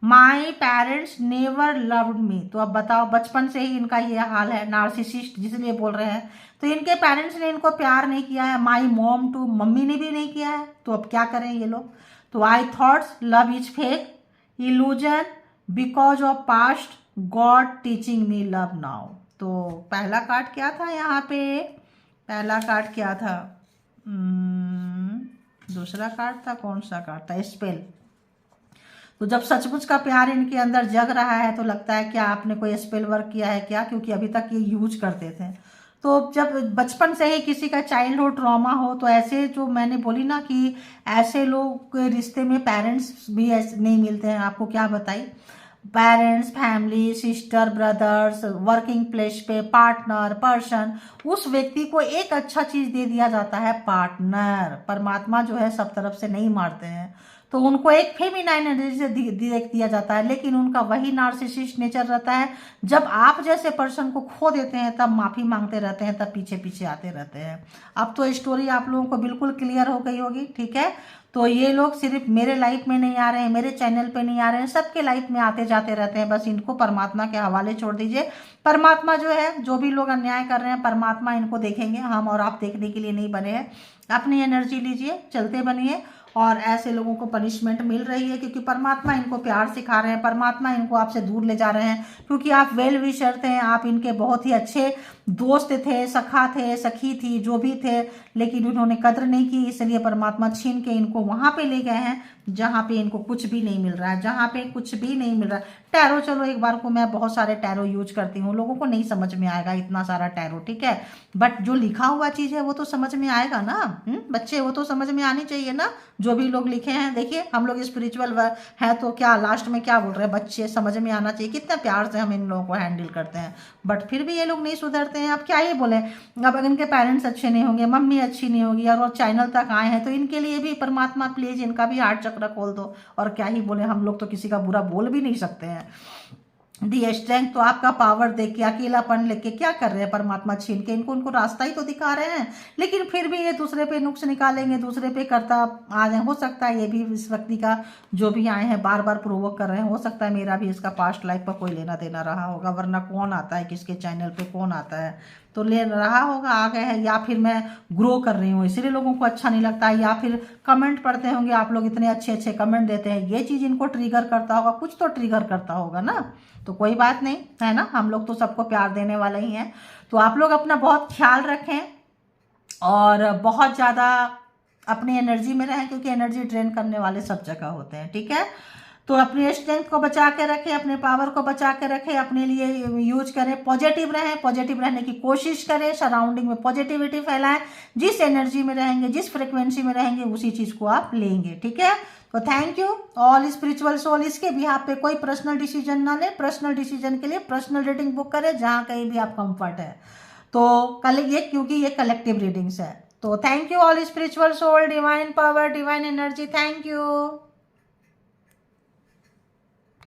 My parents never loved me. तो अब बताओ, बचपन से ही इनका ये हाल है, नार्सिसिस्ट जिसलिए बोल रहे हैं। तो इनके पेरेंट्स ने इनको प्यार नहीं किया है, माई मॉम टू, मम्मी ने भी नहीं किया है, तो अब क्या करें ये लोग। तो I thoughts love is fake illusion because of past God teaching me love now. तो पहला कार्ड क्या था यहाँ पे, पहला कार्ड क्या था, दूसरा कार्ड था, कौन सा कार्ड था, स्पेल। तो जब सचमुच का प्यार इनके अंदर जग रहा है तो लगता है क्या आपने कोई स्पेल वर्क किया है क्या, क्योंकि अभी तक ये यूज करते थे। तो जब बचपन से ही किसी का चाइल्डहुड ट्रॉमा हो, तो ऐसे जो मैंने बोली ना कि ऐसे लोग के रिश्ते में पेरेंट्स भी ऐसे नहीं मिलते हैं। आपको क्या बताई, parents, family, sister, brothers, working place पे पार्टनर, पर्सन, उस व्यक्ति को एक अच्छा चीज दे दिया जाता है, पार्टनर। परमात्मा जो है सब तरफ से नहीं मारते हैं, तो उनको एक फेमिनाइन एनर्जी से देख दिया जाता है, लेकिन उनका वही नार्सिसिस्ट नेचर रहता है। जब आप जैसे पर्सन को खो देते हैं तब माफी मांगते रहते हैं, तब पीछे पीछे आते रहते हैं। अब तो स्टोरी आप लोगों को बिल्कुल क्लियर हो गई होगी। ठीक है, तो ये लोग सिर्फ मेरे लाइफ में नहीं आ रहे हैं, मेरे चैनल पे नहीं आ रहे हैं, सबके लाइफ में आते जाते रहते हैं। बस इनको परमात्मा के हवाले छोड़ दीजिए। परमात्मा जो है, जो भी लोग अन्याय कर रहे हैं, परमात्मा इनको देखेंगे। हम और आप देखने के लिए नहीं बने हैं। अपनी एनर्जी लीजिए, चलते बनिए, और ऐसे लोगों को पनिशमेंट मिल रही है क्योंकि परमात्मा इनको प्यार सिखा रहे हैं, परमात्मा इनको आपसे दूर ले जा रहे हैं, क्योंकि आप वेल विशर थे, आप इनके बहुत ही अच्छे दोस्त थे, सखा थे, सखी थी, जो भी थे, लेकिन उन्होंने कद्र नहीं की, इसलिए परमात्मा छीन के इनको वहां पे ले गए हैं जहां पे इनको कुछ भी नहीं मिल रहा है, जहां पे कुछ भी नहीं मिल रहा है। टैरो, चलो एक बार को मैं बहुत सारे टैरो यूज करती हूँ, लोगों को नहीं समझ में आएगा इतना सारा टैरो, ठीक है, बट जो लिखा हुआ चीज है वो तो समझ में आएगा ना। बच्चे, वो तो समझ में आनी चाहिए ना, जो भी लोग लिखे हैं। देखिए हम लोग स्पिरिचुअल है तो क्या लास्ट में क्या बोल रहे हैं, बच्चे समझ में आना चाहिए, कितना प्यार से हम इन लोगों को हैंडल करते हैं, बट फिर भी ये लोग नहीं सुधरते हैं। अब क्या ही बोले, अब अगर इनके पेरेंट्स अच्छे नहीं होंगे, मम्मी अच्छी नहीं होगी, और वो चैनल तक आए हैं, तो इनके लिए भी परमात्मा प्लीज इनका भी हार्ट चक्र खोल दो। और क्या ही बोले, हम लोग तो किसी का बुरा बोल भी नहीं सकते हैं। दी स्ट्रेंथ, तो आपका पावर देख के, अकेलापन लेके क्या कर रहे हैं परमात्मा छीन के, इनको उनको रास्ता ही तो दिखा रहे हैं, लेकिन फिर भी ये दूसरे पे नुक्स निकालेंगे, दूसरे पे करता आ जाए। हो सकता है ये भी इस व्यक्ति का, जो भी आए हैं बार बार प्रोवोक कर रहे हैं, हो सकता है मेरा भी इसका पास्ट लाइफ पर कोई लेना देना रहा होगा, वरना कौन आता है किसके चैनल पे, कौन आता है, तो ले रहा होगा, आ गए हैं, या फिर मैं ग्रो कर रही हूँ इसलिए लोगों को अच्छा नहीं लगता है, या फिर कमेंट पढ़ते होंगे आप लोग, इतने अच्छे अच्छे कमेंट देते हैं, ये चीज इनको ट्रिगर करता होगा, कुछ तो ट्रिगर करता होगा ना। तो कोई बात नहीं है ना, हम लोग तो सबको प्यार देने वाले ही हैं। तो आप लोग अपना बहुत ख्याल रखें और बहुत ज़्यादा अपनी एनर्जी में रहें, क्योंकि एनर्जी ड्रेन करने वाले सब जगह होते हैं, ठीक है। तो अपनी स्ट्रेंथ को बचा के रखें, अपने पावर को बचा के रखें, अपने लिए यूज करें, पॉजिटिव रहें, पॉजिटिव रहने की कोशिश करें, सराउंडिंग में पॉजिटिविटी फैलाएं। जिस एनर्जी में रहेंगे, जिस फ्रिक्वेंसी में रहेंगे, उसी चीज़ को आप लेंगे। ठीक है, तो thank you all spiritual soul. इसके भी आप पे कोई पर्सनल डिसीजन ना लें, पर्सनल डिसीजन के लिए पर्सनल रीडिंग बुक करें जहाँ कहीं भी आप कंफर्ट है। तो कल ये, क्योंकि ये कलेक्टिव रीडिंग्स है। तो thank you all spiritual soul, divine power, divine energy, thank you.